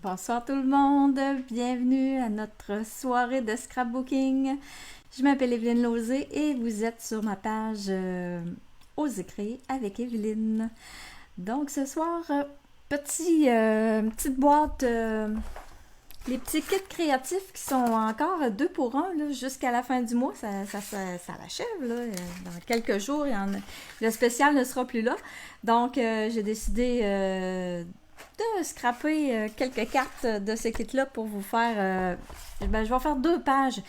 Bonsoir tout le monde, bienvenue à notre soirée de scrapbooking. Je m'appelle Evelyne Lauzé et vous êtes sur ma page Osez créer avec Evelyne. Donc ce soir, petite boîte, les petits kits créatifs qui sont encore 2 pour 1 jusqu'à la fin du mois, ça l'achève. Dans quelques jours, le spécial ne sera plus là. Donc j'ai décidé de scraper quelques cartes de ce kit-là pour vous faire... je vais faire 2 pages.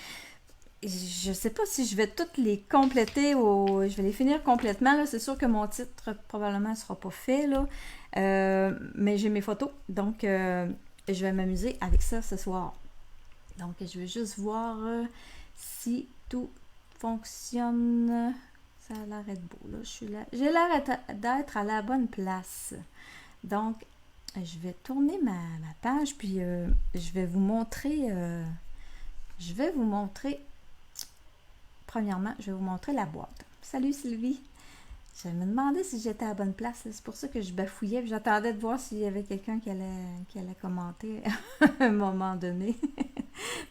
Je sais pas si je vais toutes les compléter ou je vais les finir complètement. Là. C'est sûr que mon titre probablement ne sera pas fait. Là. Mais j'ai mes photos. Donc, je vais m'amuser avec ça ce soir. Donc, je vais juste voir si tout fonctionne. Ça a l'air d'être beau. Là. J'ai l'air d'être à la bonne place. Donc, je vais tourner ma page, puis je vais vous montrer... Premièrement, je vais vous montrer la boîte. Salut Sylvie! Je me demandais si j'étais à la bonne place. C'est pour ça que je bafouillais. J'attendais de voir s'il y avait quelqu'un qui allait commenter à un moment donné.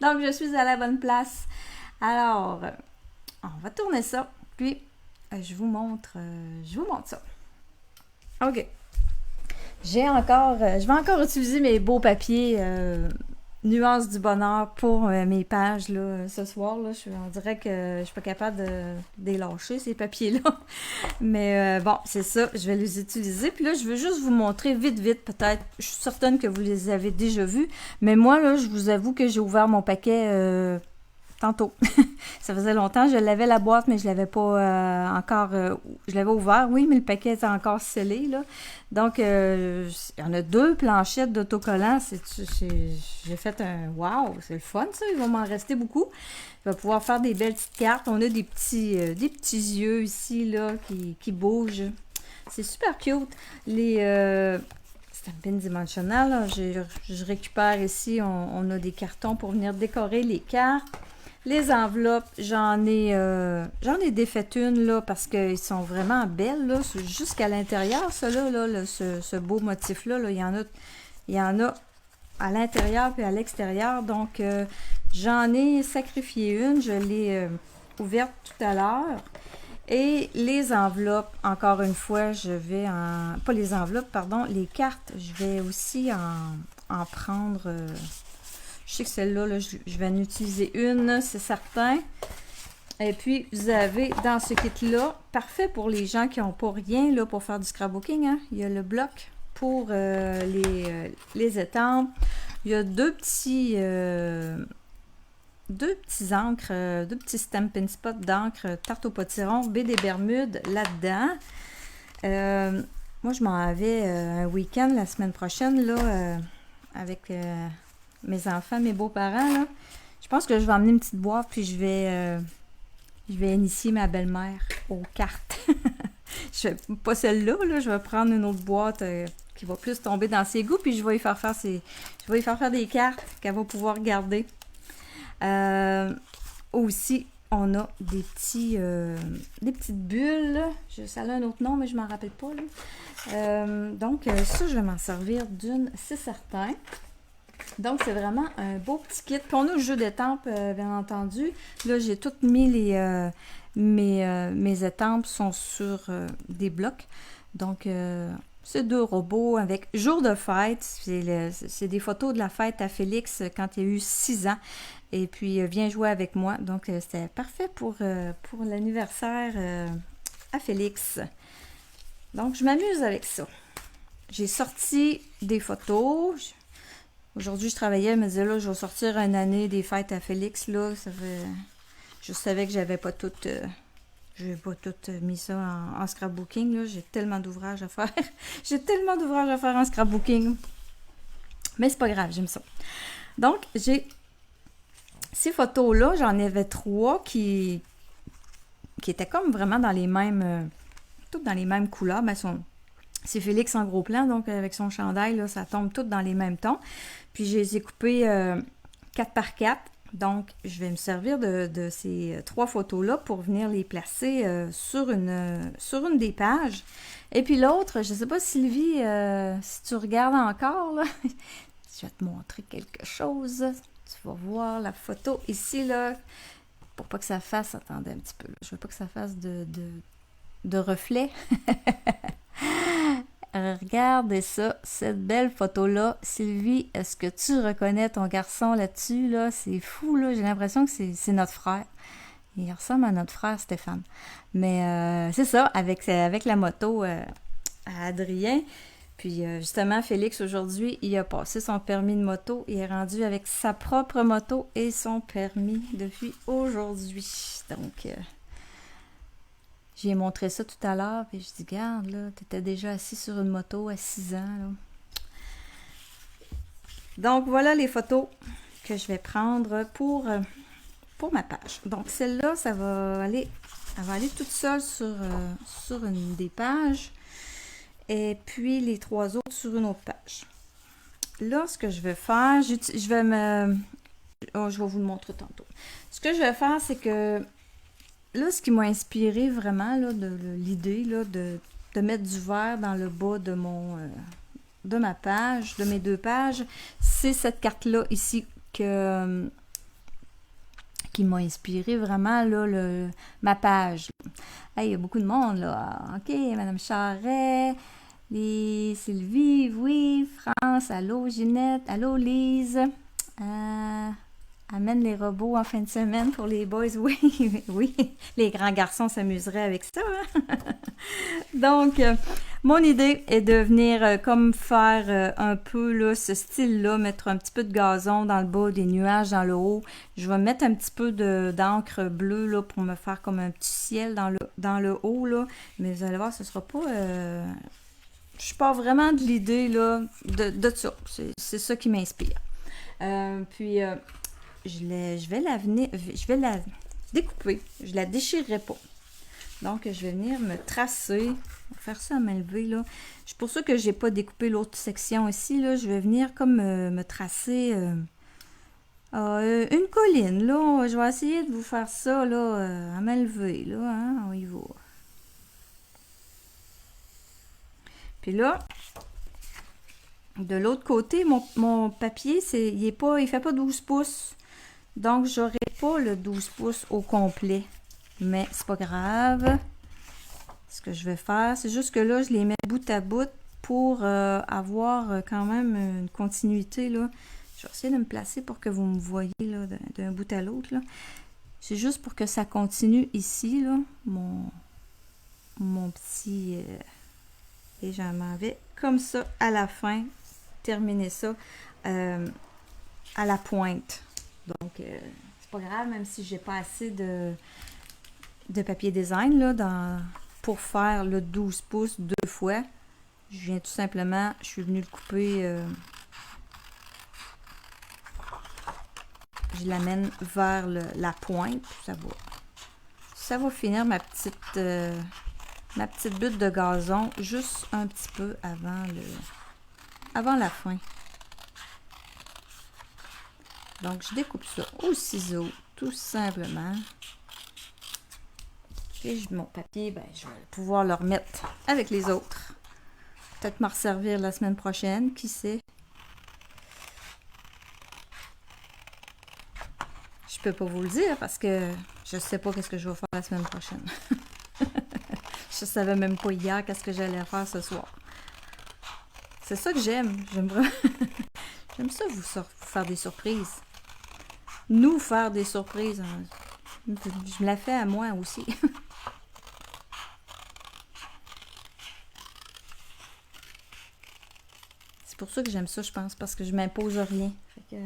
Donc, je suis à la bonne place. Alors, on va tourner ça. Puis, je vous montre ça. OK. Je vais encore utiliser mes beaux papiers Nuances du bonheur pour mes pages là, ce soir. Là, on dirait que je suis pas capable de les lâcher, ces papiers-là. Mais bon, c'est ça, je vais les utiliser. Puis là, je veux juste vous montrer vite, peut-être. Je suis certaine que vous les avez déjà vus. Mais moi, là, je vous avoue que j'ai ouvert mon paquet tantôt. Ça faisait longtemps, je l'avais la boîte, mais je l'avais pas encore... je l'avais ouvert, oui, mais le paquet était encore scellé, là. Donc, il y en a 2 planchettes d'autocollants. J'ai fait un... Wow, c'est le fun, ça. Il va m'en rester beaucoup. Je vais pouvoir faire des belles petites cartes. On a des petits yeux ici, là, qui bougent. C'est super cute. C'est un bin dimensionnel, là. Je récupère ici, on a des cartons pour venir décorer les cartes. Les enveloppes, j'en ai défait une là parce qu'elles sont vraiment belles là, jusqu'à l'intérieur, ça là, ce beau motif là, il y en a à l'intérieur puis à l'extérieur, donc j'en ai sacrifié une, je l'ai ouverte tout à l'heure. Et les enveloppes, encore une fois, pas les enveloppes, pardon, les cartes, je vais aussi en prendre... Je sais que celle-là, là, je vais en utiliser une, c'est certain. Et puis, vous avez dans ce kit-là, parfait pour les gens qui n'ont pas rien là, pour faire du scrapbooking. Hein? Il y a le bloc pour les étampes. Il y a deux petits encres, 2 petits Stampin' Spot d'encre tarte au potiron, baie des Bermudes là-dedans. Moi, je m'en vais un week-end la semaine prochaine là, avec... mes enfants, mes beaux-parents, là. Je pense que je vais emmener une petite boîte, puis je vais initier ma belle-mère aux cartes. Pas celle-là, là, je vais prendre une autre boîte qui va plus tomber dans ses goûts, puis je vais lui faire faire des cartes qu'elle va pouvoir garder. Aussi, on a des petites bulles, là. Ça a un autre nom, mais je m'en rappelle pas, là. Donc, ça, je vais m'en servir d'une, c'est certain. Donc, c'est vraiment un beau petit kit. Puis on a le jeu d'étampes, bien entendu. Là, j'ai toutes mis mes étampes sont sur des blocs. Donc, c'est 2 robots avec jour de fête. C'est des photos de la fête à Félix quand il a eu 6 ans. Et puis, viens jouer avec moi. Donc, c'était parfait pour l'anniversaire à Félix. Donc, je m'amuse avec ça. J'ai sorti des photos. Aujourd'hui, je travaillais, je me disais, là, je vais sortir une année des fêtes à Félix, là, je savais que j'avais pas tout mis ça en scrapbooking, là, j'ai tellement d'ouvrages à faire, en scrapbooking, mais c'est pas grave, j'aime ça. Donc, j'ai ces photos-là, j'en avais 3 qui étaient comme vraiment dans les mêmes, toutes dans les mêmes couleurs, ben, c'est Félix en gros plan, donc avec son chandail, là, ça tombe toutes dans les mêmes tons. Puis je les ai coupées 4 par 4. Donc, je vais me servir de ces 3 photos-là pour venir les placer sur une des pages. Et puis l'autre, je ne sais pas Sylvie, si tu regardes encore, là, je vais te montrer quelque chose. Tu vas voir la photo ici, là. Pour pas que ça fasse, attendez un petit peu, là. Je veux pas que ça fasse de reflet. Regardez ça, cette belle photo-là. Sylvie, est-ce que tu reconnais ton garçon là-dessus, là? C'est fou, là. J'ai l'impression que c'est notre frère. Il ressemble à notre frère Stéphane. Mais c'est ça, avec la moto à Adrien. Puis justement, Félix, aujourd'hui, il a passé son permis de moto. Il est rendu avec sa propre moto et son permis depuis aujourd'hui. Donc, j'ai montré ça tout à l'heure. Puis je dis, regarde, là, t'étais déjà assis sur une moto à 6 ans, là. Donc, voilà les photos que je vais prendre pour ma page. Donc, celle-là, elle va aller toute seule sur une des pages. Et puis, les 3 autres sur une autre page. Là, ce que je vais faire, je vais vous le montrer tantôt. Ce que je vais faire, c'est que là, ce qui m'a inspiré vraiment, là, de l'idée, là, de mettre du vert dans le bas de de ma page, de mes 2 pages, c'est cette carte-là ici qui m'a inspiré vraiment, là, ma page. Hey, il y a beaucoup de monde, là. OK, Madame Charret, Sylvie, oui, France, allô, Ginette, allô, Lise. Amène les robots en fin de semaine pour les boys, oui, oui. Les grands garçons s'amuseraient avec ça, hein? Donc, mon idée est de venir comme faire un peu là, ce style-là, mettre un petit peu de gazon dans le bas, des nuages dans le haut. Je vais mettre un petit peu d'encre bleue là, pour me faire comme un petit ciel dans le haut, là. Mais vous allez voir, ce sera pas... Je pars vraiment de l'idée là, de ça. C'est ça qui m'inspire. Puis... je vais la découper. Je la déchirerai pas. Donc, je vais venir me tracer. Faire ça à main levée, là. C'est pour ça que j'ai pas découpé l'autre section ici, là. Je vais venir comme me tracer une colline, là. Je vais essayer de vous faire ça, là, à main levée, là. Hein? On y va. Puis là, de l'autre côté, mon papier, il fait pas 12 pouces. Donc, j'aurai pas le 12 pouces au complet. Mais c'est pas grave. Ce que je vais faire, c'est juste que là, je les mets bout à bout pour avoir quand même une continuité, là. Je vais essayer de me placer pour que vous me voyez, là, d'un bout à l'autre, là. C'est juste pour que ça continue ici, là, mon petit... et j'en m'en vais comme ça à la fin. Terminer ça à la pointe. Donc, c'est pas grave, même si j'ai pas assez de papier design là, pour faire le 12 pouces 2 fois. Je viens tout simplement, je suis venue le couper, je l'amène vers la pointe. Ça va finir ma petite butte de gazon juste un petit peu avant la fin. Donc, je découpe ça au ciseau, tout simplement. Et mon papier, ben, je vais pouvoir le remettre avec les autres. Peut-être m'en resservir la semaine prochaine, qui sait. Je peux pas vous le dire parce que je sais pas qu'est-ce que je vais faire la semaine prochaine. Je savais même pas hier qu'est-ce que j'allais faire ce soir. C'est ça que j'aime. J'aime ça vous faire des surprises. Nous faire des surprises. Je me la fais à moi aussi. C'est pour ça que j'aime ça, je pense, parce que je m'impose rien. Fait que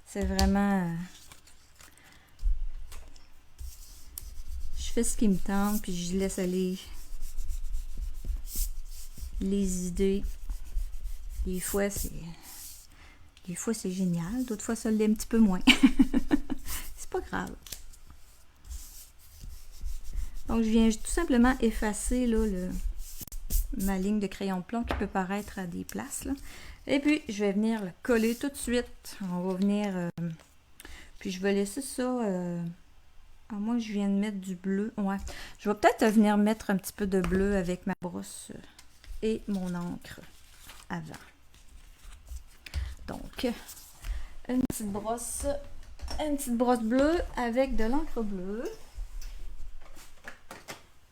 c'est vraiment... je fais ce qui me tente, puis je laisse aller les idées. Des fois, c'est génial. D'autres fois, ça l'est un petit peu moins. C'est pas grave. Donc, je viens tout simplement effacer là, ma ligne de crayon plomb qui peut paraître à des places, là. Et puis, je vais venir le coller tout de suite. On va venir... puis, je vais laisser ça... à moins que je vienne mettre du bleu. Ouais. Je vais peut-être venir mettre un petit peu de bleu avec ma brosse et mon encre avant. Donc, une petite brosse bleue avec de l'encre bleue.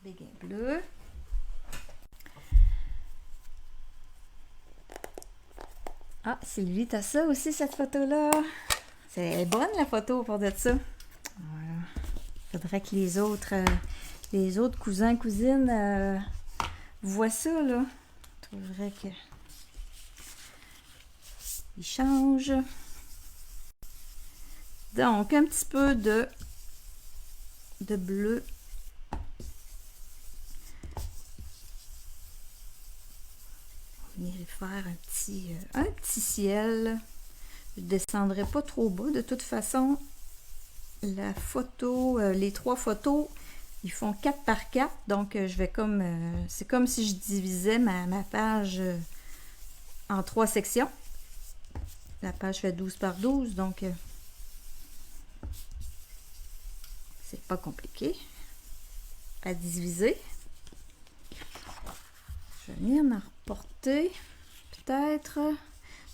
Béguin bleu. Ah, Sylvie, t'as ça aussi, cette photo-là? C'est bonne, la photo, pour de ça. Voilà. Faudrait que les autres cousins, cousines voient ça, là. Je trouverais que... Ils changent. Donc, un petit peu de bleu. On va venir faire un petit ciel. Je ne descendrai pas trop bas. De toute façon, la photo, les 3 photos, ils font 4 par 4. Donc, je vais comme... c'est comme si je divisais ma page en 3 sections. La page fait 12 par 12, donc c'est pas compliqué à diviser. Je vais venir m'en reporter. Peut-être...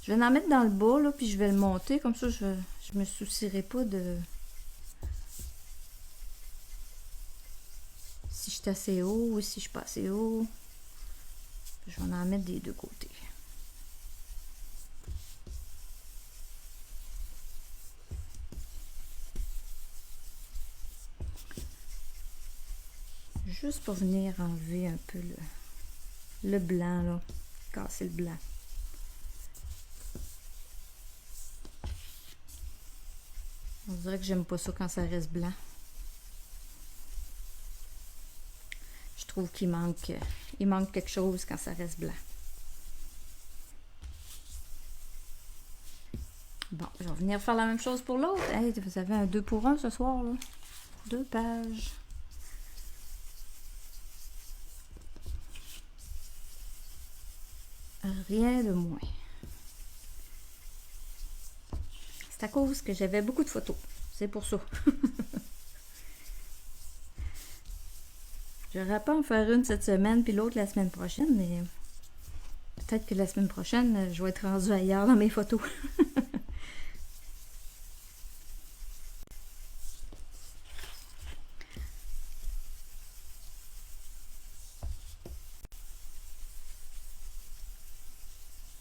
Je vais en mettre dans le bas, là, puis je vais le monter. Comme ça, je me soucierai pas de... Si je suis assez haut ou si je suis pas assez haut. Je vais en mettre des deux côtés. Juste pour venir enlever un peu le blanc, là. Casser le blanc. On dirait que j'aime pas ça quand ça reste blanc. Je trouve qu'il manque quelque chose quand ça reste blanc. Bon, je vais venir faire la même chose pour l'autre. Hey, vous avez un 2 pour 1 ce soir, là. 2 pages. Rien de moins. C'est à cause que j'avais beaucoup de photos. C'est pour ça. J'aurais pas en faire une cette semaine puis l'autre la semaine prochaine, mais peut-être que la semaine prochaine, je vais être rendue ailleurs dans mes photos.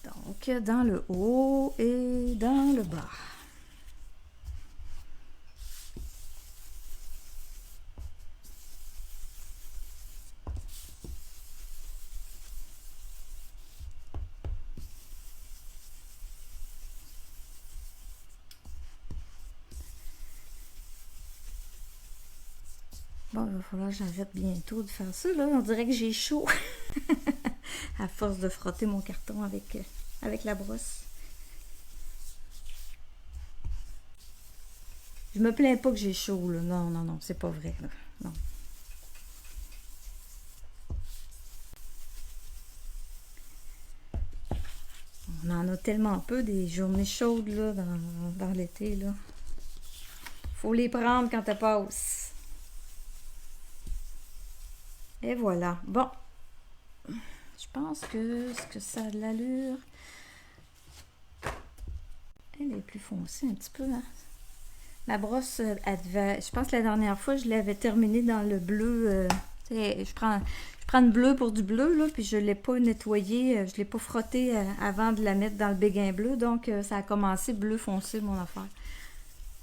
Donc, dans le haut et dans le bas. Bon, il va falloir que j'arrête bientôt de faire ça, là. On dirait que j'ai chaud. À force de frotter mon carton avec la brosse. Je me plains pas que j'ai chaud, là. Non, non, non, c'est pas vrai, là. Non. On en a tellement peu des journées chaudes, là, dans l'été, là. Faut les prendre quand elles passent. Et voilà. Bon. Je pense que ça a de l'allure. Elle est plus foncée un petit peu, hein. Ma brosse, elle devait... Je pense que la dernière fois, je l'avais terminée dans le bleu. Je prends le bleu pour du bleu, là, puis je ne l'ai pas nettoyé, je ne l'ai pas frotté avant de la mettre dans le béguin bleu. Donc, ça a commencé bleu foncé, mon affaire.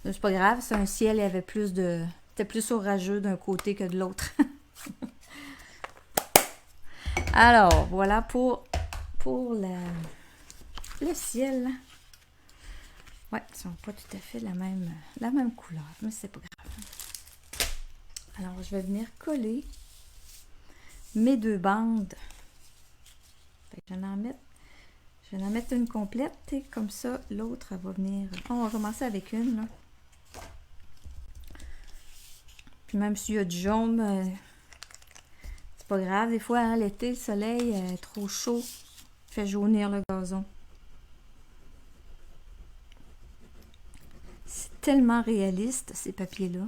C'est pas grave, c'est un ciel, il y avait plus de... C'était plus orageux d'un côté que de l'autre. Alors, voilà pour le ciel. Ouais, ils sont pas tout à fait la même couleur, mais c'est pas grave. Alors, je vais venir coller mes 2 bandes. Fait que je vais en mettre une complète et comme ça, l'autre, elle va venir... On va commencer avec une, là. Puis même s'il y a du jaune, c'est pas grave. Des fois, hein, l'été, le soleil est trop chaud, fait jaunir le gazon. C'est tellement réaliste, ces papiers-là.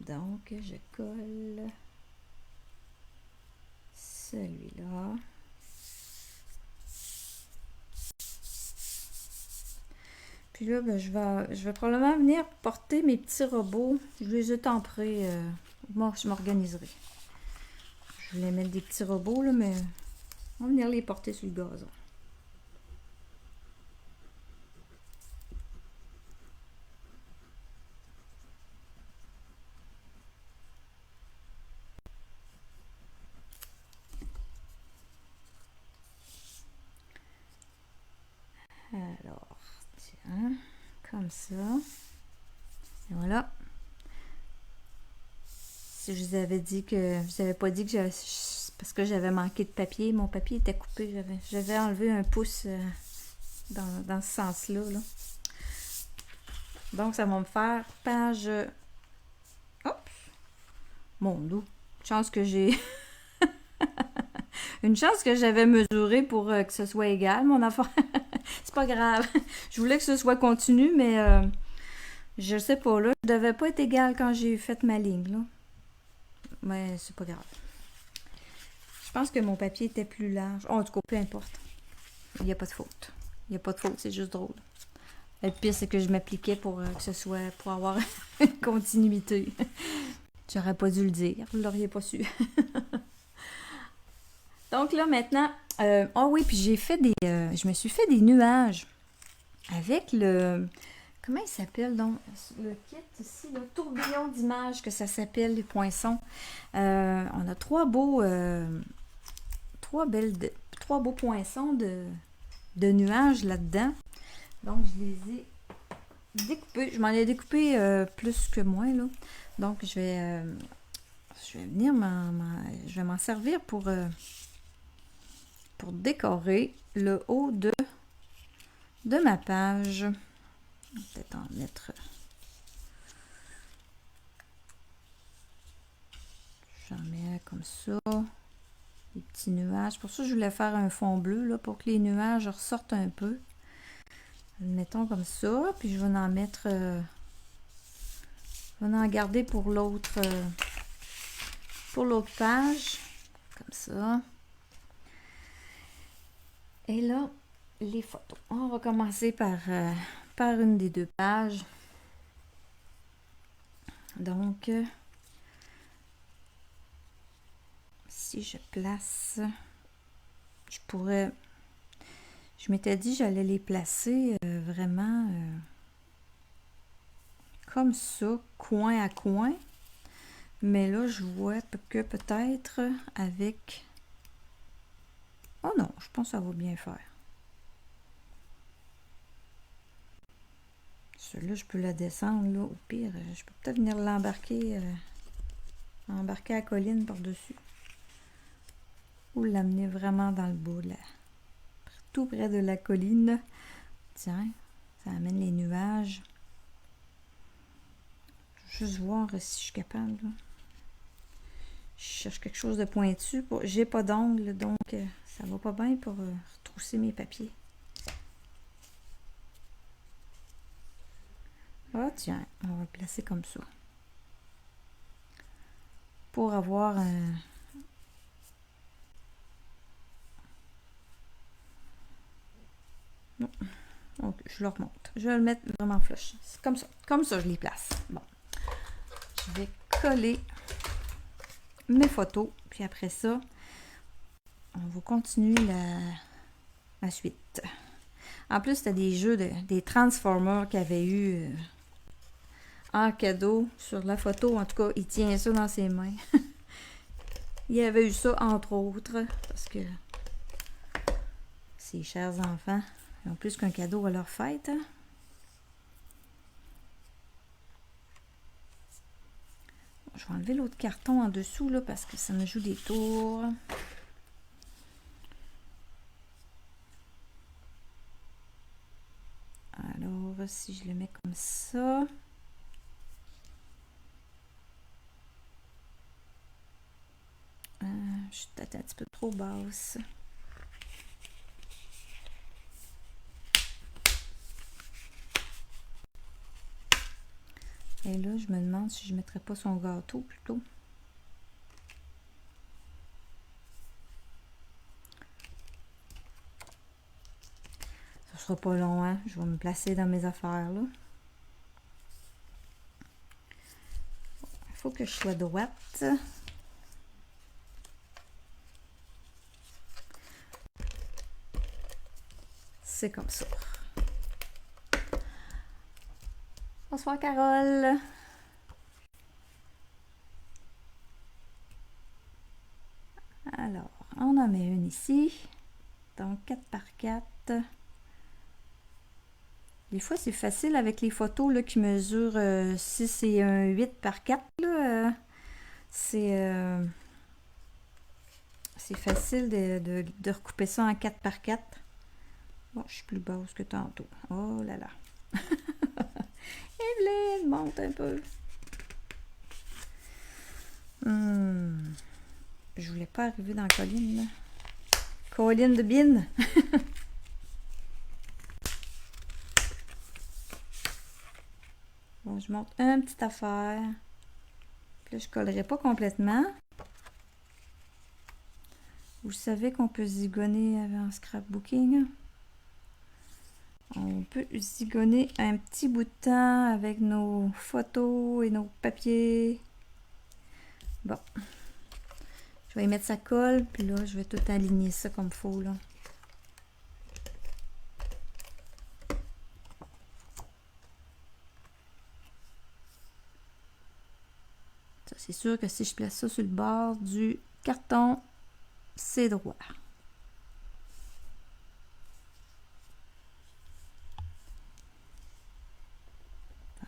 Donc, je colle celui-là. Puis là, ben, je vais probablement venir porter mes petits robots. Je les ai temprés. Moi, je m'organiserai. Je voulais mettre des petits robots, là, mais on va venir les porter sur le gazon. Alors, tiens, comme ça. Et voilà. Si je vous avais dit que... Je vous avais pas dit que j'avais... Parce que j'avais manqué de papier. Mon papier était coupé. J'avais enlevé un pouce dans ce sens-là. Là. Donc, ça va me faire page... Hop! Mon dos. Chance que j'ai... Une chance que j'avais mesuré pour que ce soit égal, mon affaire. C'est pas grave. Je voulais que ce soit continu, mais je sais pas, là. Je devais pas être égal quand j'ai fait ma ligne, là. Mais c'est pas grave. Je pense que mon papier était plus large. Oh, en tout cas, peu importe. Il n'y a pas de faute. Il n'y a pas de faute, c'est juste drôle. Le pire, c'est que je m'appliquais pour que ce soit... pour avoir une continuité. J'aurais pas dû le dire. Vous l'auriez pas su. Donc là, maintenant... oh oui, puis j'ai fait des... je me suis fait des nuages avec le... Comment il s'appelle donc? Le kit ici, le tourbillon d'images que ça s'appelle, les poinçons. On a trois beaux poinçons de nuages là-dedans. Donc, je les ai découpés. Je m'en ai découpé plus que moins, là. Donc, je vais venir je vais m'en servir pour décorer le haut de ma page. Je vais peut-être en mettre... J'en mets un comme ça. Des petits nuages. Pour ça, je voulais faire un fond bleu, là, pour que les nuages ressortent un peu. Mettons comme ça. Puis je vais en mettre... je vais en garder pour l'autre page. Comme ça. Et là, les photos. On va commencer par une des deux pages. Donc, si je place, je pourrais... Je m'étais dit j'allais les placer vraiment comme ça, coin à coin. Mais là, je vois que peut-être avec... Oh non, je pense que ça va bien faire. Celui-là, je peux la descendre, là. Au pire, je peux peut-être venir l'embarquer embarquer la colline par-dessus. Ou l'amener vraiment dans le bas, là. Tout près de la colline. Tiens, ça amène les nuages. Je vais juste voir si je suis capable, là. Je cherche quelque chose de pointu. J'ai pas d'ongle, donc ça va pas bien pour retrousser mes papiers. Ah tiens, on va le placer comme ça. Pour avoir un... Non. Donc, je le remonte. Je vais le mettre vraiment flush. C'est comme ça. Comme ça, je les place. Bon. Je vais coller mes photos. Puis après ça, on va continuer la suite. En plus, c'était des jeux, des Transformers qu'il avait eu en cadeau sur la photo. En tout cas, il tient ça dans ses mains. Il avait eu ça, entre autres, parce que ses chers enfants ils ont plus qu'un cadeau à leur fête. Hein? Je vais enlever l'autre carton en dessous, là, parce que ça me joue des tours. Alors, si je le mets comme ça... je suis peut-être un petit peu trop basse. Et là, je me demande si je ne mettrais pas son gâteau plutôt. Ça sera pas long, hein? Je vais me placer dans mes affaires, là. Il faut que je sois droite. C'est comme ça. Bonsoir, Carole. Alors, on en met une ici. Donc, 4 par 4. Des fois, c'est facile avec les photos là, qui mesurent 6 et un 8 par 4. Là, c'est facile de recouper ça en 4 par 4. Bon, je suis plus basse que tantôt. Oh là là. Evelyne, monte un peu. Je voulais pas arriver dans la colline. Là. Colline de Bin. Bon, je monte une petite affaire. Puis là, je collerai pas complètement. Vous savez qu'on peut zigonner avant scrapbooking. On peut zigonner un petit bout de temps avec nos photos et nos papiers. Bon. Je vais y mettre sa colle, puis là, je vais tout aligner ça comme il faut, là. Ça, c'est sûr que si je place ça sur le bord du carton, c'est droit.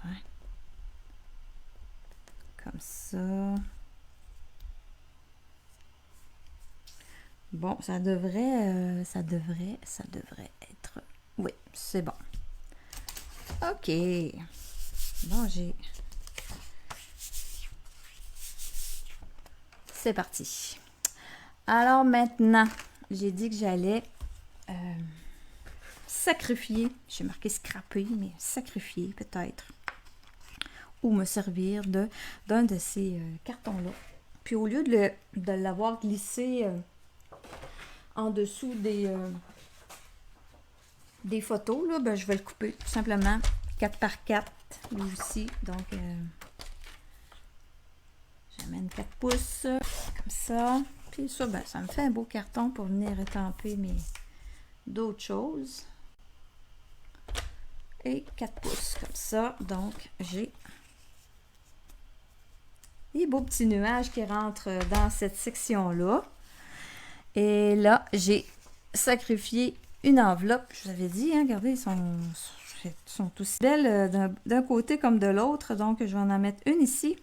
Ouais. Comme ça. Bon, ça devrait être... Oui, c'est bon. OK. Bon, c'est parti. Alors maintenant, j'ai dit que j'allais sacrifier, j'ai marqué scraper, mais sacrifier peut-être, ou me servir d'un de ces cartons-là. Puis au lieu de l'avoir glissé en dessous des photos, là, ben, je vais le couper tout simplement 4 par 4 lui aussi. Donc, j'amène 4 pouces comme ça. Puis ça, ben, ça me fait un beau carton pour venir étamper d'autres choses. Et 4 pouces comme ça. Donc, j'ai des beaux petits nuages qui rentrent dans cette section-là. Et là, j'ai sacrifié une enveloppe. Je vous avais dit, hein, regardez, ils sont aussi belles d'un côté comme de l'autre. Donc, je vais en mettre une ici.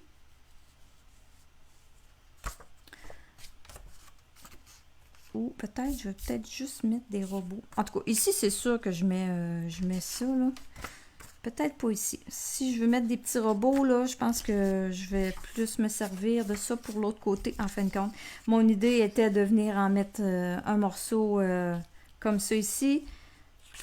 Ou peut-être, je vais peut-être juste mettre des robots. En tout cas, ici, c'est sûr que je mets ça, là. Peut-être pas ici. Si je veux mettre des petits robots, là, je pense que je vais plus me servir de ça pour l'autre côté, en fin de compte. Mon idée était de venir en mettre un morceau comme ça ici.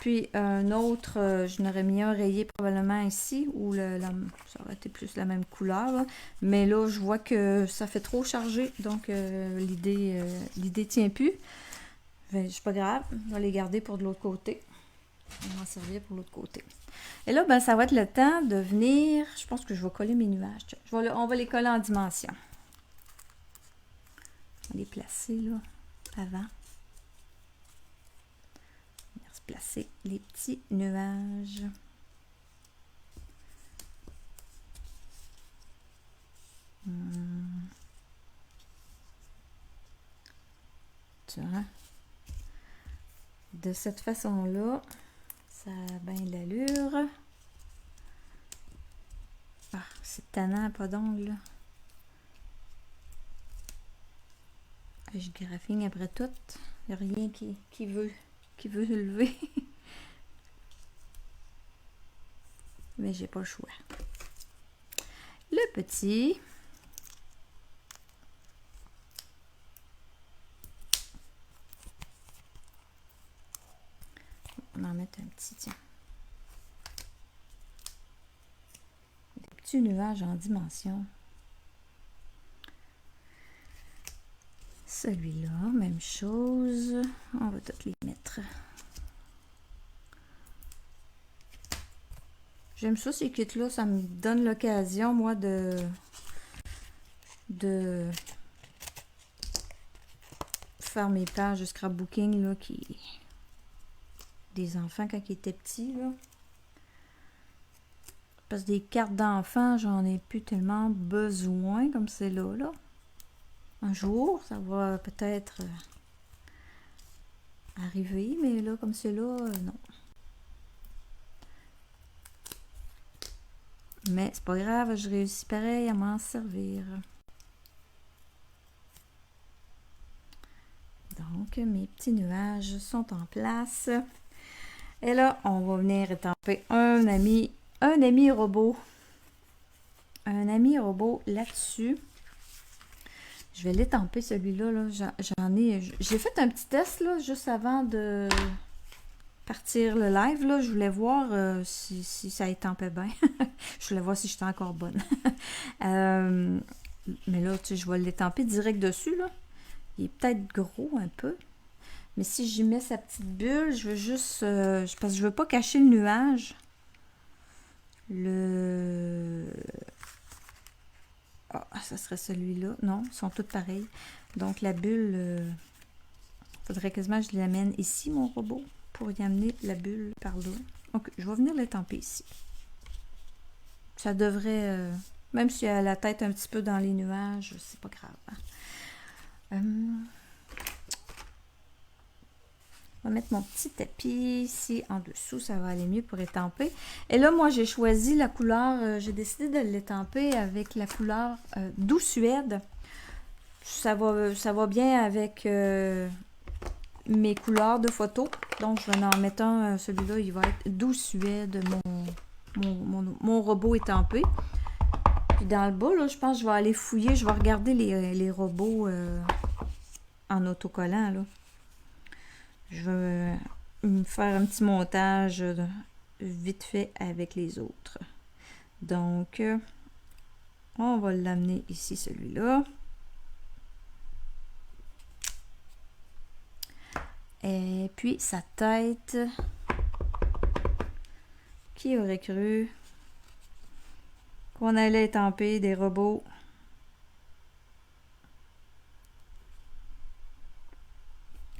Puis un autre, je n'aurais mis un rayé probablement ici, où ça aurait été plus la même couleur. Là. Mais là, je vois que ça fait trop chargé, donc l'idée tient plus. C'est pas grave, je vais les garder pour de l'autre côté. On va m'en servir pour l'autre côté. Et là, ben, ça va être le temps de venir... Je pense que je vais coller mes nuages. On va les coller en dimension. On va les placer là, avant. On va se placer les petits nuages. Tu vois? De cette façon-là, ça a bien de l'allure. Ah, c'est tannant, pas d'ongles. Je graphine après tout. Il n'y a rien qui veut se lever. Mais j'ai pas le choix. Le petit. On va en mettre un petit, tiens. Des petits petits nuages en dimension. Celui-là, même chose. On va toutes les mettre. J'aime ça, ces kits-là. Ça me donne l'occasion, moi, de faire mes pages de scrapbooking, là, des enfants quand ils étaient petits, là. Parce que des cartes d'enfants, j'en ai plus tellement besoin, comme c'est là, là. Un jour, ça va peut-être arriver, mais là, comme c'est là, non. Mais c'est pas grave, je réussis pareil à m'en servir. Donc, mes petits nuages sont en place. Et là, on va venir étamper un ami robot. Un ami robot là-dessus. Je vais l'étamper celui-là. Là. J'ai fait un petit test là, juste avant de partir le live. Là. Je voulais voir si ça étampait bien. Je voulais voir si j'étais encore bonne. Mais là, tu sais, je vais l'étamper direct dessus. Là. Il est peut-être gros un peu. Mais si j'y mets sa petite bulle, je veux juste... parce que je veux pas cacher le nuage. Ça serait celui-là. Non, ils sont tous pareils. Donc, la bulle... faudrait quasiment que je l'amène ici, mon robot, pour y amener la bulle par là. Donc, je vais venir l'étamper ici. Ça devrait... même si elle a la tête un petit peu dans les nuages, c'est pas grave. Hein? On va mettre mon petit tapis ici en dessous, ça va aller mieux pour étamper. Et là, moi, j'ai choisi la couleur, j'ai décidé de l'étamper avec la couleur Doux Suède. Ça va bien avec mes couleurs de photo. Donc, je vais en mettre un, celui-là, il va être Doux Suède, mon robot étampé. Puis dans le bas, là, je pense que je vais aller fouiller, je vais regarder les robots en autocollant, là. Je vais me faire un petit montage vite fait avec les autres. Donc, on va l'amener ici, celui-là. Et puis, sa tête. Qui aurait cru qu'on allait étamper des robots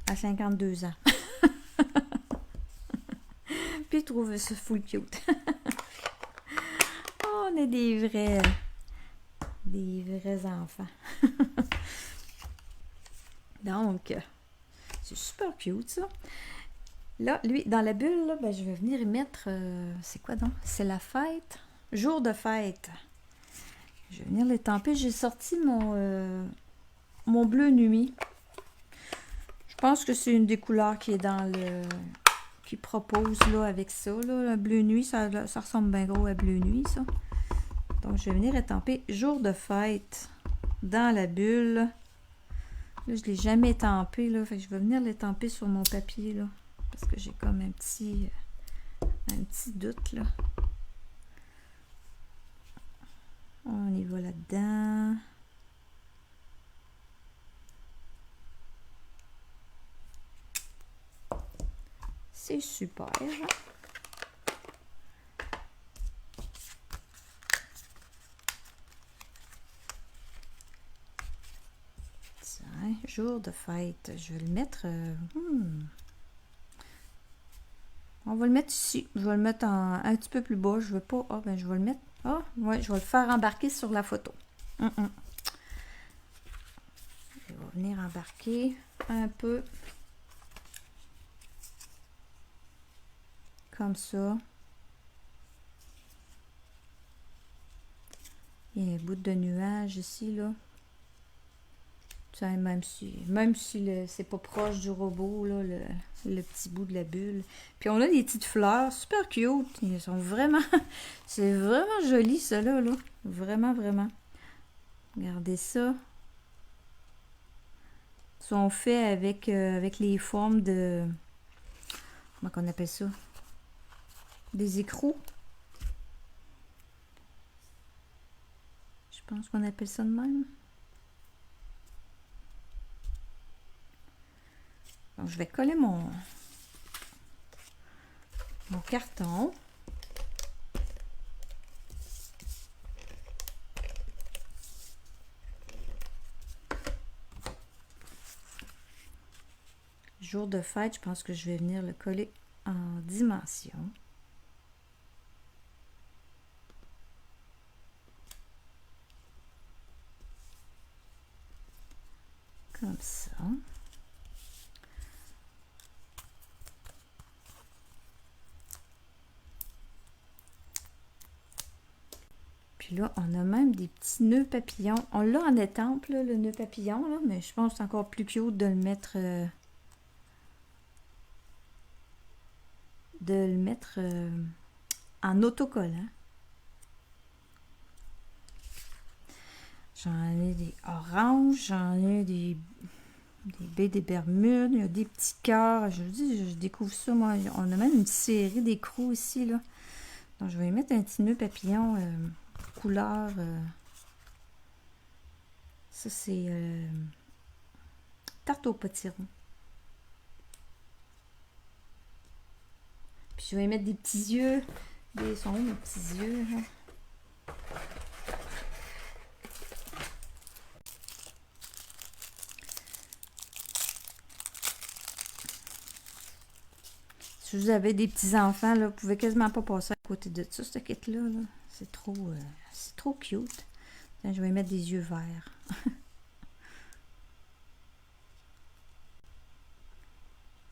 à 52 ans. Puis trouver ça full cute. Oh, on est des vrais enfants. Donc, c'est super cute ça. Là, lui, dans la bulle, là, ben, je vais venir y mettre... c'est quoi donc? C'est la fête. Jour de fête. Je vais venir l'étamper. J'ai sorti mon bleu nuit. Je pense que c'est une des couleurs qui est dans le... qui propose là avec ça. Là. Le bleu nuit, ça ressemble bien gros à bleu nuit, ça. Donc, je vais venir étamper jour de fête dans la bulle. Là, je ne l'ai jamais étampé, là. Fait que je vais venir l'étamper sur mon papier, là. Parce que j'ai comme un petit doute, là. On y va là-dedans. C'est super. Tiens, jour de fête. Je vais le mettre... On va le mettre ici. Je vais le mettre un petit peu plus bas. Je veux pas... Ah, ben je vais le mettre... Ah, ouais, je vais le faire embarquer sur la photo. Je vais venir embarquer un peu. Comme ça. Il y a un bout de nuage ici, là. Tiens, même si c'est pas proche du robot, là, le petit bout de la bulle. Puis on a des petites fleurs super cute. Ils sont vraiment... c'est vraiment joli, ça, là. Vraiment, vraiment. Regardez ça. Ils sont faits avec les formes de... Comment on appelle ça? Des écrous. pense qu'on appelle ça de même. Donc, je vais coller mon carton. Jour de fête, je pense que je vais venir le coller en dimension. Comme ça. Puis là, on a même des petits nœuds papillons. On l'a en étampe, là, le nœud papillon, là, mais je pense que c'est encore plus cute de le mettre... en autocollant. J'en ai des oranges, j'en ai des baies des Bermudes, il y a des petits cœurs. Je vous dis, je découvre ça, moi. On a même une série d'écrous ici, là. Donc, je vais y mettre un petit nœud papillon couleur. Ça, c'est tarte au potiron. Puis, je vais y mettre des petits yeux. Des sont où mes petits yeux, là? Si vous avez des petits-enfants, là, vous pouvez quasiment pas passer à côté de ça, cette kit-là. Là. C'est trop cute. Tiens, je vais mettre des yeux verts.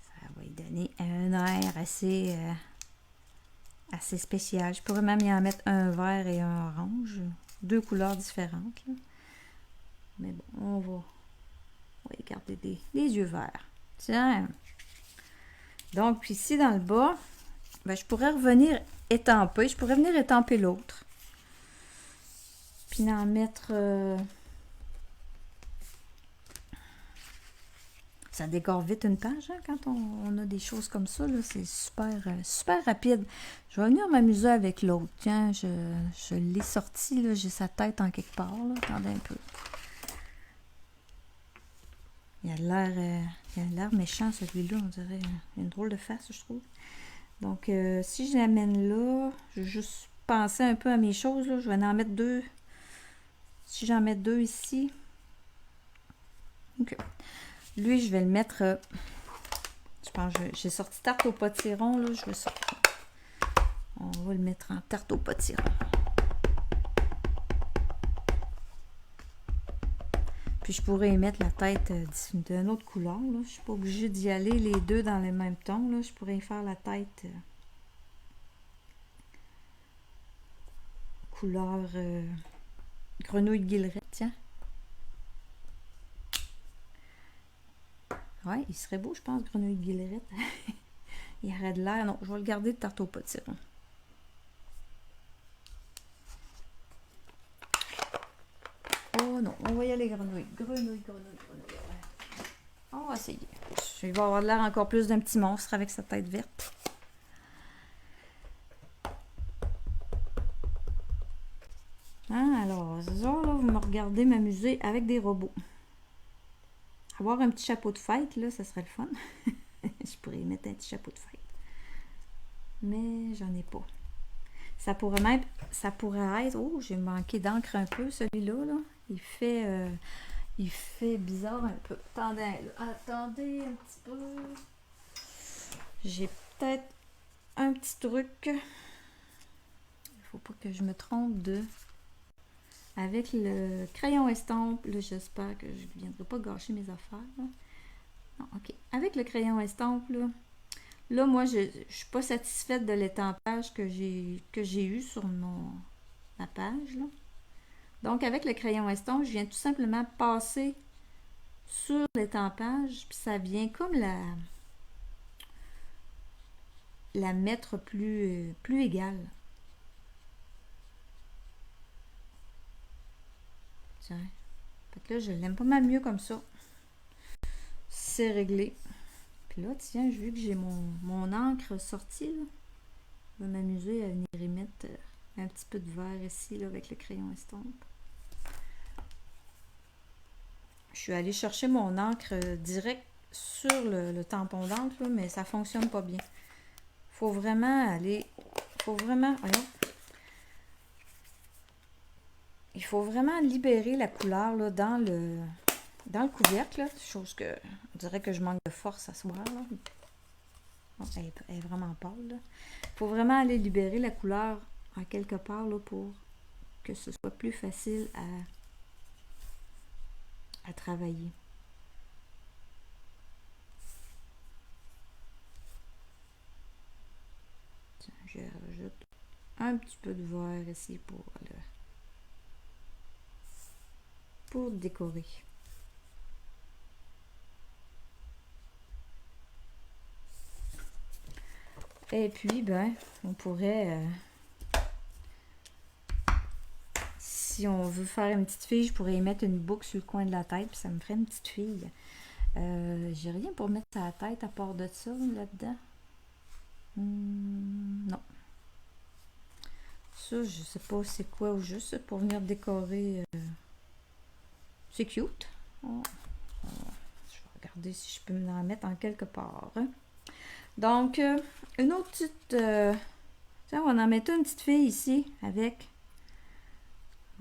Ça va y donner un air assez spécial. Je pourrais même y en mettre un vert et un orange. Deux couleurs différentes. Là. Mais bon, on va y garder des yeux verts. Tiens. Donc, puis ici, dans le bas, ben, je pourrais revenir étamper. Je pourrais venir étamper l'autre. Puis en mettre... Ça décore vite une page, hein, quand on a des choses comme ça. C'est super rapide. Je vais venir m'amuser avec l'autre. Tiens, je l'ai sorti. J'ai sa tête en quelque part. Là. Attendez un peu. Il a l'air méchant, celui-là. On dirait une drôle de face, je trouve. Donc, si je l'amène là, je vais juste penser un peu à mes choses. Là. Je vais en mettre deux. Si j'en mets deux ici. OK. Lui, je vais le mettre... je pense que j'ai sorti tarte au potiron. Là. Je vais sortir. On va le mettre en tarte au potiron. Puis je pourrais y mettre la tête d'une autre couleur. Là. Je ne suis pas obligée d'y aller les deux dans le même ton. Là. Je pourrais y faire la tête couleur grenouille de guillerette. Tiens. Ouais, il serait beau, je pense, grenouille de guillerette. Il aurait de l'air. Non, je vais le garder de tarte au potiron. Oh non, on va y aller grenouille. Grenouille. On va essayer. Il va avoir l'air encore plus d'un petit monstre avec sa tête verte. Hein, alors, c'est ça, là, vous me regardez m'amuser avec des robots. Avoir un petit chapeau de fête, là, ça serait le fun. Je pourrais y mettre un petit chapeau de fête. Mais j'en ai pas. Ça pourrait être... Oh, j'ai manqué d'encre un peu, celui-là, là. Il fait bizarre un peu. Attendez un petit peu. J'ai peut-être un petit truc. Il faut pas que je me trompe de... Avec le crayon estampe, là, j'espère que je ne viendrai pas gâcher mes affaires. Là. Non, OK. Avec le crayon estampe, là moi, je ne suis pas satisfaite de l'étampage que j'ai eu sur ma page. Là. Donc, avec le crayon estampe, je viens tout simplement passer sur l'étampage, puis ça vient comme la mettre plus égale. Tiens. Fait que là, je l'aime pas mal mieux comme ça. C'est réglé. Puis là, tiens, vu que j'ai mon encre sortie, là, je vais m'amuser à venir y mettre un petit peu de vert ici, là, avec le crayon estampe. Je suis allée chercher mon encre direct sur le tampon d'encre, mais ça fonctionne pas bien. Faut vraiment aller... voyons. Il faut vraiment libérer la couleur là, dans le couvercle. Là, chose que... On dirait que je manque de force à ce soir. Là. Oh, elle est vraiment pâle. Il faut vraiment aller libérer la couleur en quelque part là, pour que ce soit plus facile à travailler. Tiens, je rajoute un petit peu de vert ici pour décorer. Et puis, ben, on pourrait, si on veut faire une petite fille, je pourrais y mettre une boucle sur le coin de la tête, puis ça me ferait une petite fille. J'ai rien pour mettre sa tête à part de ça, là-dedans. Non. Ça, je sais pas c'est quoi, ou juste pour venir décorer. C'est cute. Oh. Je vais regarder si je peux me la mettre en quelque part. Donc, une autre petite... tiens, on va en mettre une petite fille ici, avec...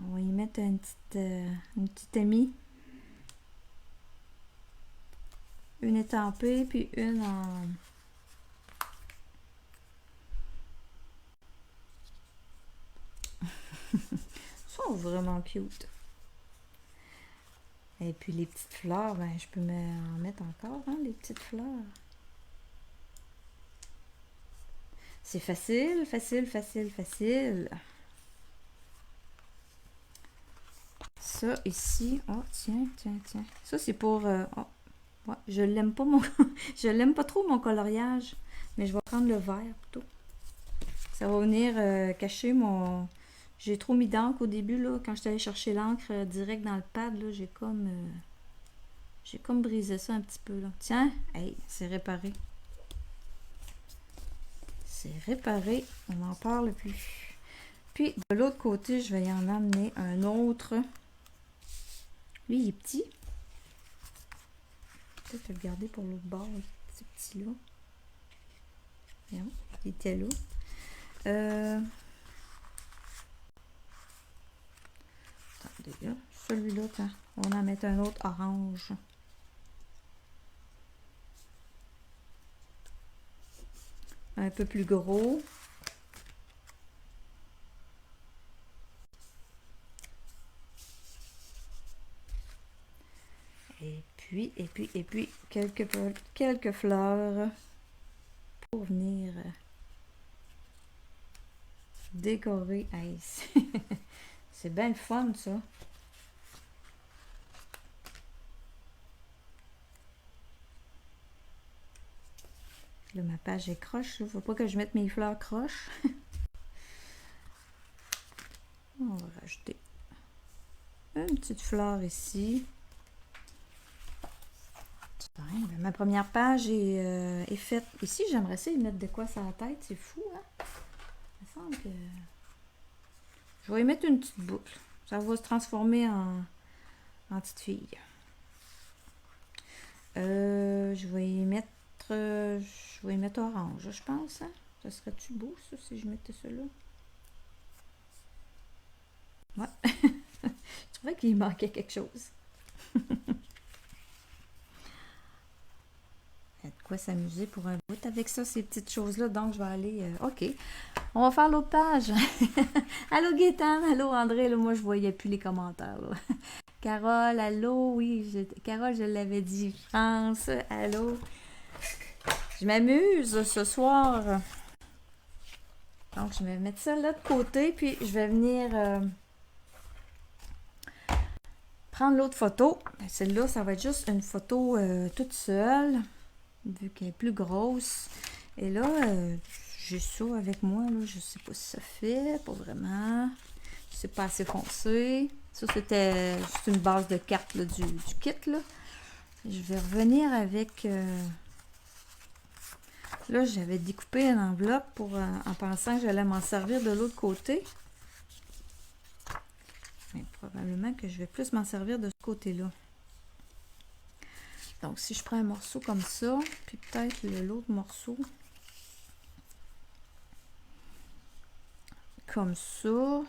On va y mettre une petite amie. Une étampée, puis une en... Ils sont vraiment cute. Et puis les petites fleurs, ben, je peux en mettre encore, hein, les petites fleurs. C'est facile, facile, facile, facile. Ça ici, oh tiens, tiens, tiens. Ça c'est pour, oh, ouais, je l'aime pas je l'aime pas trop mon coloriage, mais je vais prendre le vert plutôt. Ça va venir cacher mon... J'ai trop mis d'encre au début là, quand je suis allée chercher l'encre direct dans le pad là, j'ai comme brisé ça un petit peu là. Tiens, hey, c'est réparé. C'est réparé, on n'en parle plus. Puis de l'autre côté, je vais y en amener un autre. Lui, il est petit. Peut-être le garder pour l'autre bord, ce petit-là. Bien, il était là. Attendez, là. Celui-là, on va en mettre un autre orange. Un peu plus gros. Et puis, quelques fleurs pour venir décorer. Hey, c'est bien le fun, ça. Là, ma page est croche. Il ne faut pas que je mette mes fleurs croches. On va rajouter une petite fleur ici. Ma première page est faite. Ici, j'aimerais ça y mettre de quoi sur la tête. C'est fou, hein? Il me semble que... Je vais y mettre une petite boucle. Ça va se transformer en petite fille. Je vais y mettre orange, je pense. Hein? Ça serait-tu beau, ça, si je mettais ça là? Ouais. Je trouvais qu'il manquait quelque chose. De quoi s'amuser pour un bout avec ça, ces petites choses-là. Donc, je vais aller... OK. On va faire l'autre page. Allô, Gaétane. Allô, André. Là, moi, je voyais plus les commentaires. Là. Carole, allô. Oui, Carole, je l'avais dit. France, allô. Je m'amuse ce soir. Donc, je vais mettre ça là de côté. Puis, je vais venir prendre l'autre photo. Celle-là, ça va être juste une photo toute seule. Vu qu'elle est plus grosse. Et là, j'ai ça avec moi. Là. Je sais pas si ça fait. Pas vraiment. C'est pas assez foncé. Ça, c'était juste une base de cartes là, du kit. Là. Je vais revenir avec... Là, j'avais découpé une enveloppe pour, en pensant que j'allais m'en servir de l'autre côté. Mais probablement que je vais plus m'en servir de ce côté-là. Donc, si je prends un morceau comme ça, puis peut-être l'autre morceau comme ça.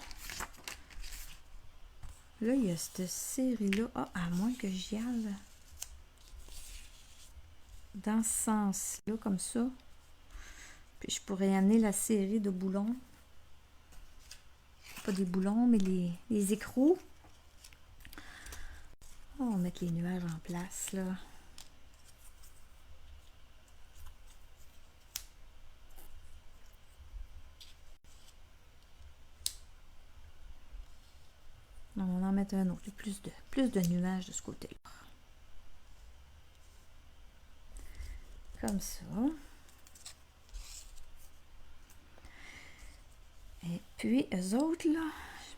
Là, il y a cette série-là. Ah, à moins que j'y aille dans ce sens-là, comme ça. Puis je pourrais amener la série de boulons. Pas des boulons, mais les écrous. On va mettre les nuages en place, là. On va en mettre un autre. Plus de nuages de ce côté-là. Comme ça. Et puis, eux autres, là,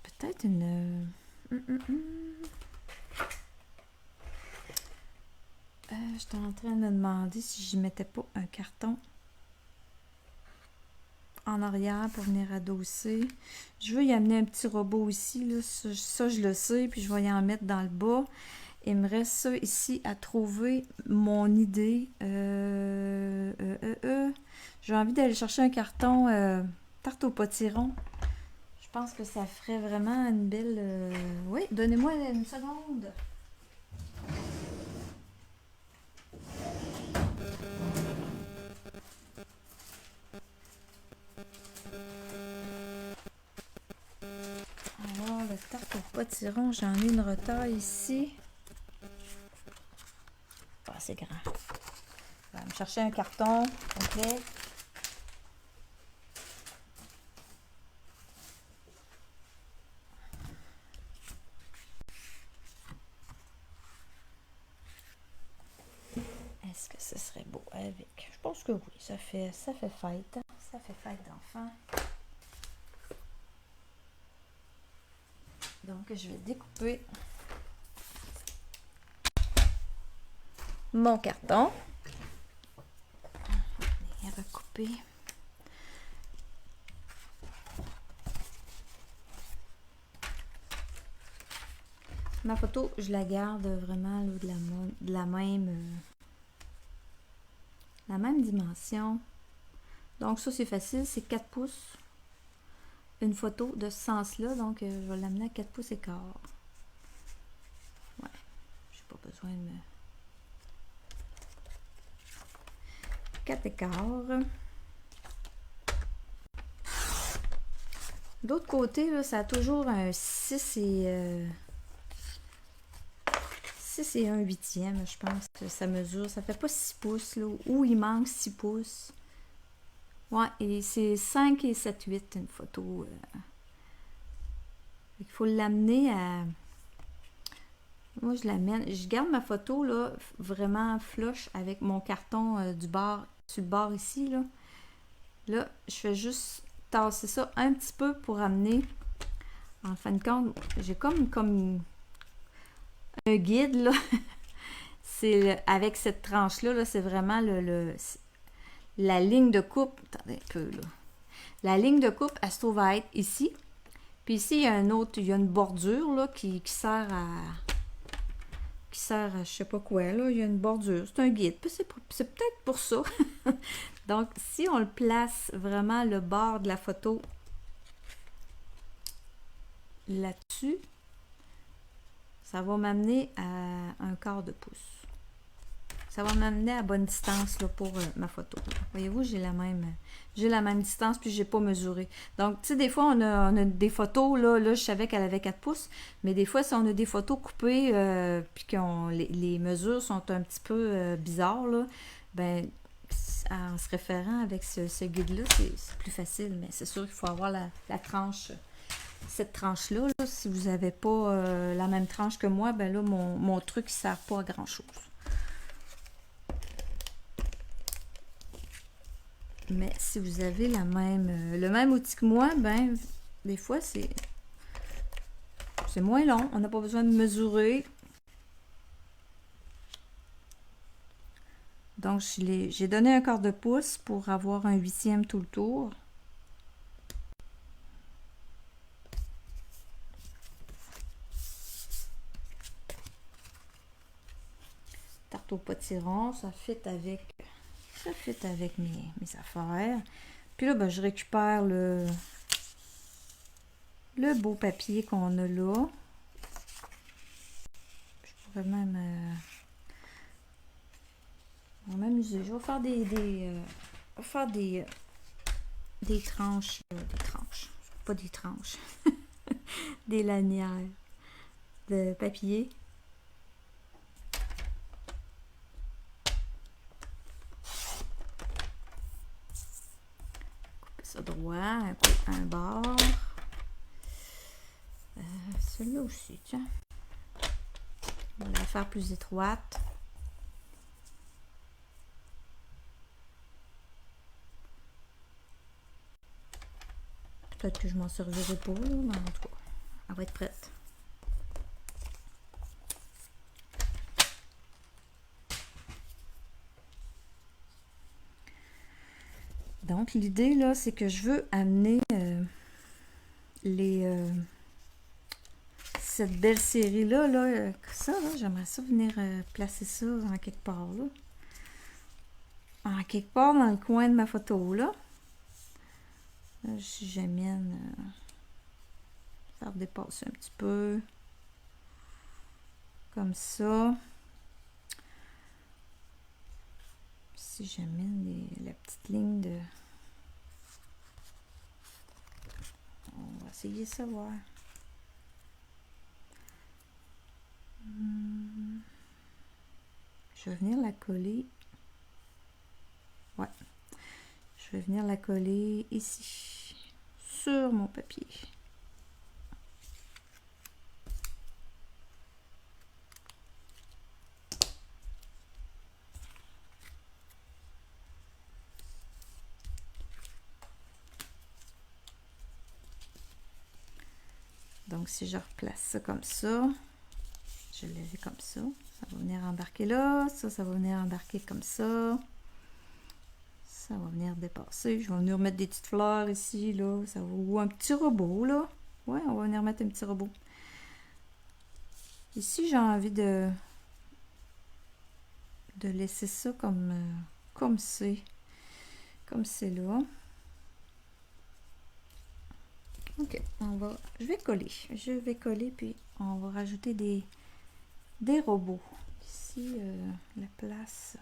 peut-être une... j'étais en train de me demander si je mettais pas un carton en arrière pour venir adosser. Je veux y amener un petit robot ici, là. Ça, je le sais, puis je vais y en mettre dans le bas. Il me reste ça ici à trouver mon idée. J'ai envie d'aller chercher un carton tarte au potiron. Je pense que ça ferait vraiment une belle... Oui, donnez-moi une seconde. Alors, le tarte au potiron, j'en ai une retaille ici. Pas assez grand. Je vais me chercher un carton complet. Est-ce que ce serait beau avec? Je pense que oui, ça fait fête. Ça fait fête d'enfant. Donc, je vais découper mon carton. Et recouper. Ma photo, je la garde vraiment là, de la même dimension. Donc, ça, c'est facile. C'est 4 pouces. Une photo de ce sens-là. Donc, je vais l'amener à 4 pouces et quart. Ouais. J'ai pas besoin de me... 4 et quart. D'autre côté, là, ça a toujours un 6 et... 6 et 1/8, je pense que ça mesure. Ça fait pas 6 pouces, là. Ou il manque 6 pouces. Ouais, et c'est 5 et 7/8 une photo. Il faut l'amener à... Moi, je l'amène. Je garde ma photo, là, vraiment flush avec mon carton du bord, sur le bord ici, là. Là, je fais juste tasser ça un petit peu pour amener. En fin de compte, j'ai comme un guide, là. C'est avec cette tranche-là, là, c'est vraiment la ligne de coupe. Attendez un peu, là. La ligne de coupe, elle se trouve à être ici. Puis ici, il y a il y a une bordure, là, qui sert à... je sais pas quoi, là. Il y a une bordure. C'est un guide. C'est peut-être pour ça. Donc, si on le place vraiment le bord de la photo là-dessus, ça va m'amener à un quart de pouce. Ça va m'amener à bonne distance là, pour ma photo. Voyez-vous, j'ai la même distance, puis j'ai pas mesuré. Donc, tu sais, des fois, on a des photos, là, je savais qu'elle avait 4 pouces, mais des fois, si on a des photos coupées, puis que les mesures sont un petit peu bizarres, là, ben, en se référant avec ce guide-là, c'est plus facile, mais c'est sûr qu'il faut avoir la tranche, cette tranche-là. Là. Si vous n'avez pas la même tranche que moi, ben là, mon truc ne sert pas à grand-chose. Mais si vous avez le même outil que moi, ben, des fois, c'est moins long. On n'a pas besoin de mesurer. Donc, j'ai donné un quart de pouce pour avoir un 8e tout le tour. Tarte au potiron. Ça fit avec mes affaires. Puis là, ben, je récupère le beau papier qu'on a là. Je pourrais même m'amuser. Je vais faire des tranches. Des tranches. Pas des tranches. Des lanières de papier. Couper ça droit, un bord. Celui-là aussi, tiens. On va la faire plus étroite. Peut-être que je m'en servirai pas, là, mais en tout cas, elle va être prête. Donc, l'idée, là, c'est que je veux amener cette belle série-là, ça, là, j'aimerais ça venir placer ça en quelque part, là. En quelque part dans le coin de ma photo, là. Si j'amène faire dépasser un petit peu. Comme ça. Si j'amène la petite ligne de... On va essayer ça, voir. Je vais venir la coller. Ouais. Je vais venir la coller ici, sur mon papier. Donc, si je replace ça comme ça, je l'ai comme ça, ça va venir embarquer là, ça va venir embarquer comme ça. Ça va venir dépasser. Je vais venir mettre des petites fleurs ici, là. Ça va... Ou un petit robot, là. Ouais, on va venir mettre un petit robot. Ici, j'ai envie de laisser ça comme c'est. Comme c'est là. Ok, je vais coller. Je vais coller, puis on va rajouter des robots. Ici, la place...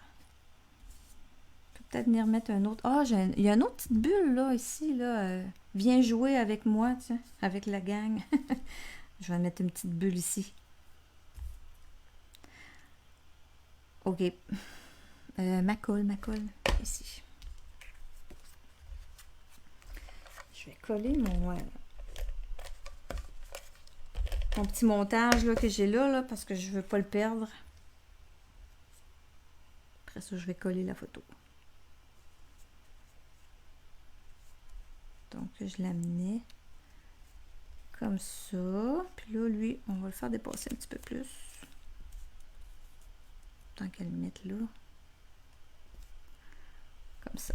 Peut-être venir mettre un autre. Ah, il y a une autre petite bulle là, ici, là. Viens jouer avec moi, tiens, avec la gang. Je vais mettre une petite bulle ici. Ok. Ma colle, ici. Je vais coller mon petit montage là, que j'ai là, parce que je veux pas le perdre. Après ça, je vais coller la photo. Donc, je l'amenais comme ça. Puis là, lui, on va le faire dépasser un petit peu plus. Tant qu'à le mettre là. Comme ça.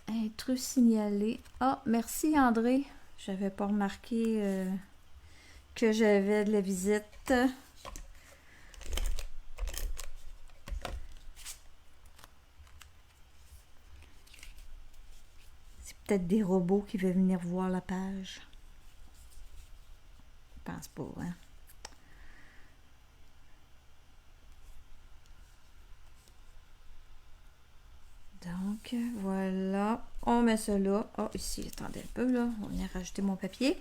Intrus signalé. Ah, merci André. J'avais pas remarqué que j'avais de la visite. C'est peut-être des robots qui veulent venir voir la page. Je pense pas, hein. Donc, voilà. On met ça là. Oh, ici, attendez un peu, là. On va venir rajouter mon papier.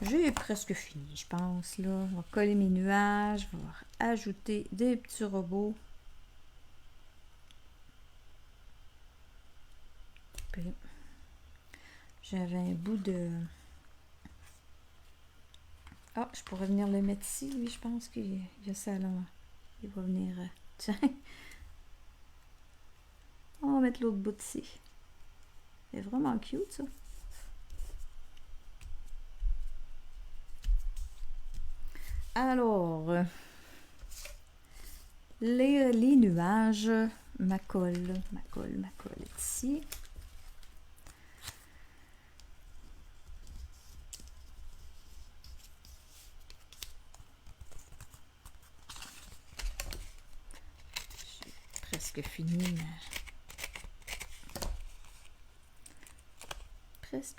J'ai presque fini, je pense, là. On va coller mes nuages. On va ajouter des petits robots. Puis, j'avais un bout de... Ah, je pourrais venir le mettre ici, lui, je pense qu'il y a ça là. Il va venir... Tiens. On va mettre l'autre bout ici. C'est vraiment cute, ça. Alors, les nuages, ma colle est ici. J'ai presque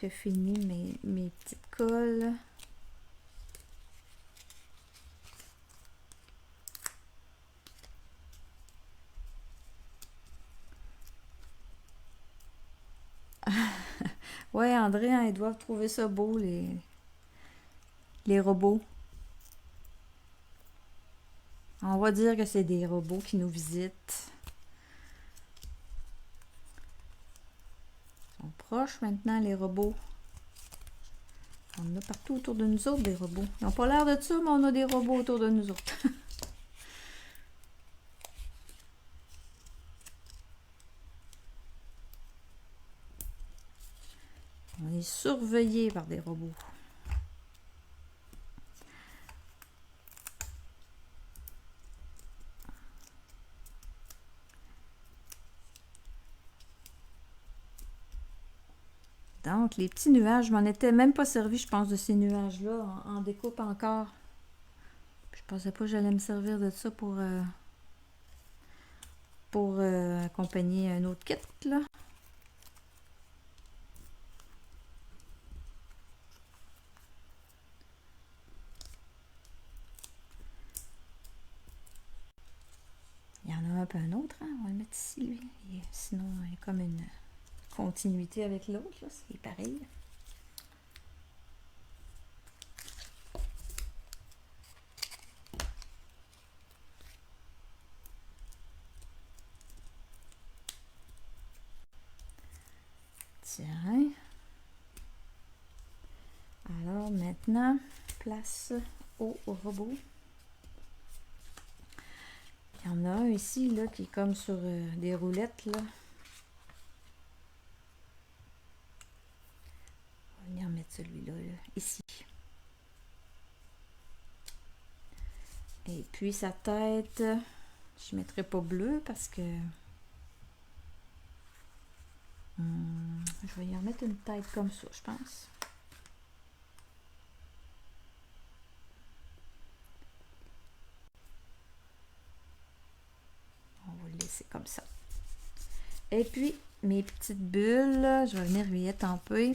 fini mes petites colles. Ouais, André, hein, ils doivent trouver ça beau, les robots. On va dire que c'est des robots qui nous visitent. Ils sont proches maintenant, les robots. On en a partout autour de nous autres, des robots. Ils n'ont pas l'air de ça, mais on a des robots autour de nous autres. On est surveillé par des robots. Donc, les petits nuages, je m'en étais même pas servi, je pense, de ces nuages-là, en découpe encore. Je pensais pas que j'allais me servir de ça pour accompagner un autre kit, là. Il y en a un peu un autre, hein? On va le mettre ici, lui. Sinon, il y a comme une continuité avec l'autre, là. C'est pareil. Tiens. Alors, maintenant, place au robot. Il y en a un ici, là, qui est comme sur des roulettes, là. On va venir mettre celui-là, là, ici. Et puis, sa tête, je ne mettrai pas bleu parce que... je vais y en mettre une tête comme ça, je pense. On va le laisser comme ça. Et puis, mes petites bulles, je vais venir lui étamper.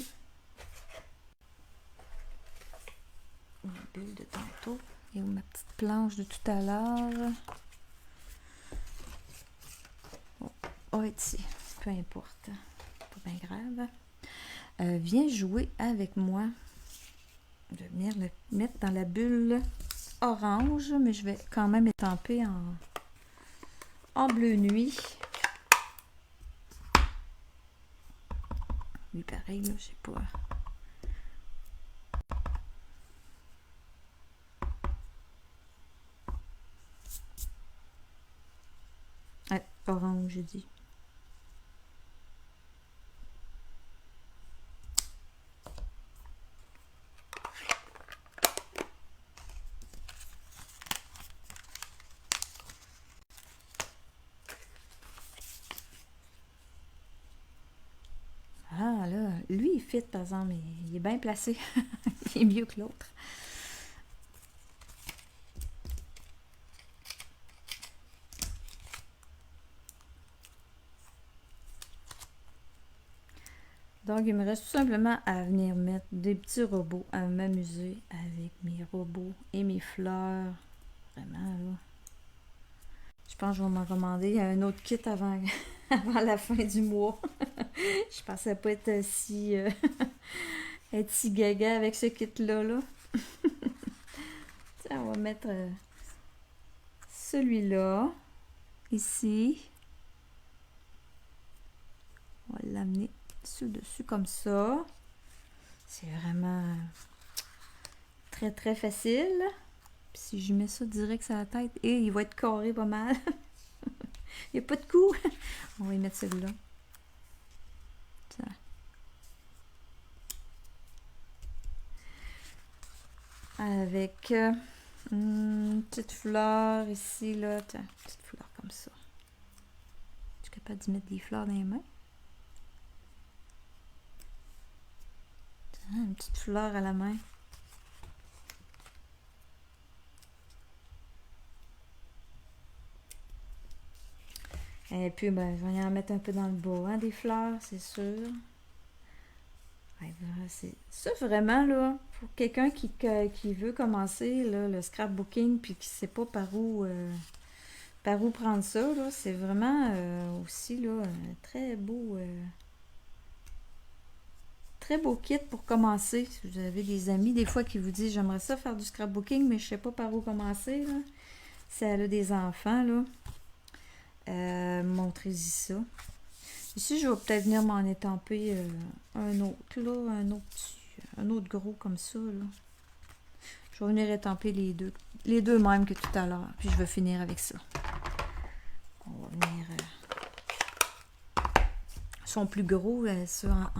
Mes bulles de tantôt. Et où ma petite planche de tout à l'heure? Oh, ici. Peu importe. Pas bien grave. Viens jouer avec moi. Je vais venir le mettre dans la bulle orange, mais je vais quand même étamper en bleu nuit. Lui, pareil, là, je sais pas. Ah, orange, je dis. Ah, là, lui, il fit, par exemple, il est bien placé. Il est mieux que l'autre. Donc, il me reste tout simplement à venir mettre des petits robots, à m'amuser avec mes robots et mes fleurs. Vraiment, là. Je pense que je vais m'en commander un autre kit avant, avant la fin du mois. Je pensais pas être être si gaga avec ce kit-là, là. Tiens, on va mettre celui-là, ici. On va l'amener dessus comme ça. C'est vraiment très très facile. Puis si je mets ça direct sur la tête, et il va être carré pas mal. Il n'y a pas de coup. On va y mettre celui-là. Avec une petite fleur ici, là. Tiens, petite fleur comme ça. capable d'y mettre des fleurs dans les mains. Une petite fleur à la main. Et puis, ben, je vais y en mettre un peu dans le bas, hein, des fleurs, c'est sûr. Ouais, c'est ça vraiment, là, pour quelqu'un qui veut commencer là, le scrapbooking puis qui ne sait pas par où prendre ça, là, c'est vraiment aussi là, un très beau kit pour commencer. Si vous avez des amis, des fois, qui vous disent j'aimerais ça faire du scrapbooking, mais je sais pas par où commencer, là. Si elle a des enfants, là, montrez-y ça. Ici, je vais peut-être venir m'en étamper un autre, là, un autre gros comme ça, là. Je vais venir étamper les deux mêmes que tout à l'heure, puis je vais finir avec ça. On va venir... Ils sont plus gros, ça,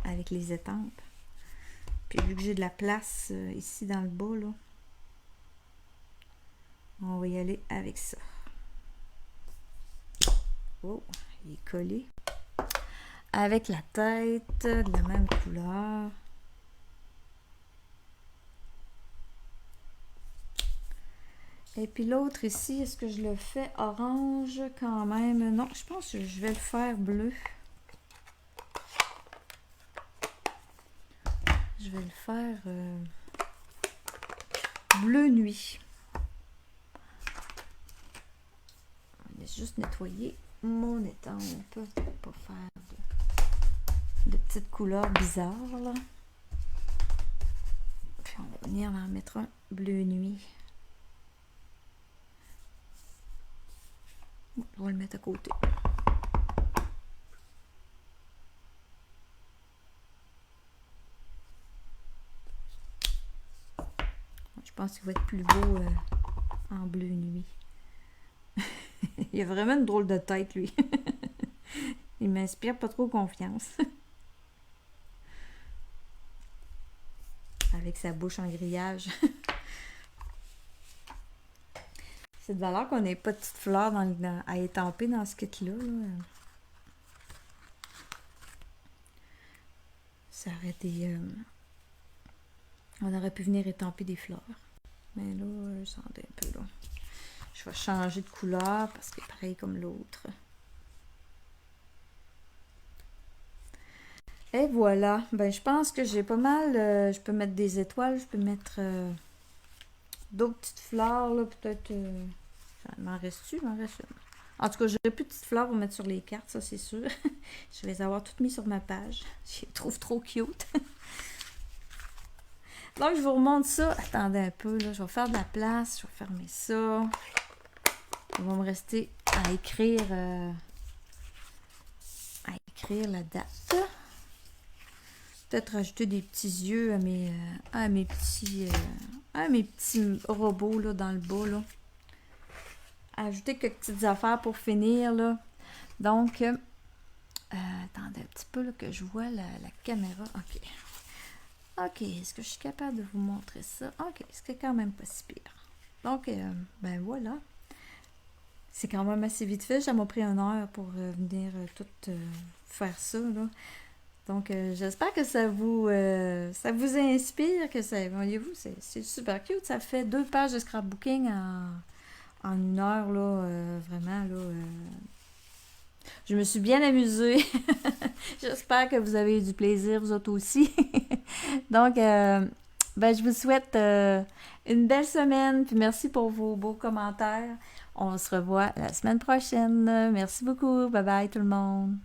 avec les étampes. Puis vu que j'ai de la place ici dans le bas, là, on va y aller avec ça. Oh, il est collé. Avec la tête de la même couleur. Et puis l'autre ici, est-ce que je le fais orange quand même? Non, je pense que je vais le faire bleu. Je vais le faire bleu nuit. On va juste nettoyer mon étang. On peut pas faire de petites couleurs bizarres, là. Puis on va venir en mettre un bleu nuit. On va le mettre à côté. Je pense qu'il va être plus beau en bleu nuit. Il a vraiment une drôle de tête, lui. Il m'inspire pas trop confiance. Avec sa bouche en grillage. C'est de valeur qu'on n'ait pas de petites fleurs à étamper dans ce kit-là. Là. Ça aurait été... on aurait pu venir étamper des fleurs. Mais là, je sentais un peu là. Je vais changer de couleur parce que pareil comme l'autre. Et voilà. Ben, je pense que j'ai pas mal. Je peux mettre des étoiles. Je peux mettre d'autres petites fleurs. Là, peut-être. M'en reste-tu? M'en reste une. En tout cas, j'aurai plus de petites fleurs pour mettre sur les cartes, ça c'est sûr. Je vais les avoir toutes mises sur ma page. Je les trouve trop cute. Donc, je vous remonte ça. Attendez un peu, là. Je vais faire de la place. Je vais fermer ça. Il va me rester à écrire la date. Peut-être rajouter des petits yeux à mes petits robots là, dans le bas. Là. Ajouter quelques petites affaires pour finir. Là. Donc, attendez un petit peu là, que je vois la caméra. OK. OK, est-ce que je suis capable de vous montrer ça? OK, c'est quand même pas si pire. Donc, ben voilà. C'est quand même assez vite fait. Ça m'a pris 1 heure pour venir tout faire ça, là. Donc, j'espère que ça vous inspire, que ça... Voyez-vous, c'est super cute. Ça fait 2 pages de scrapbooking en 1 heure, là. Vraiment, là. Je me suis bien amusée. J'espère que vous avez eu du plaisir, vous autres aussi. Donc, ben, je vous souhaite une belle semaine. Puis merci pour vos beaux commentaires. On se revoit la semaine prochaine. Merci beaucoup. Bye bye tout le monde.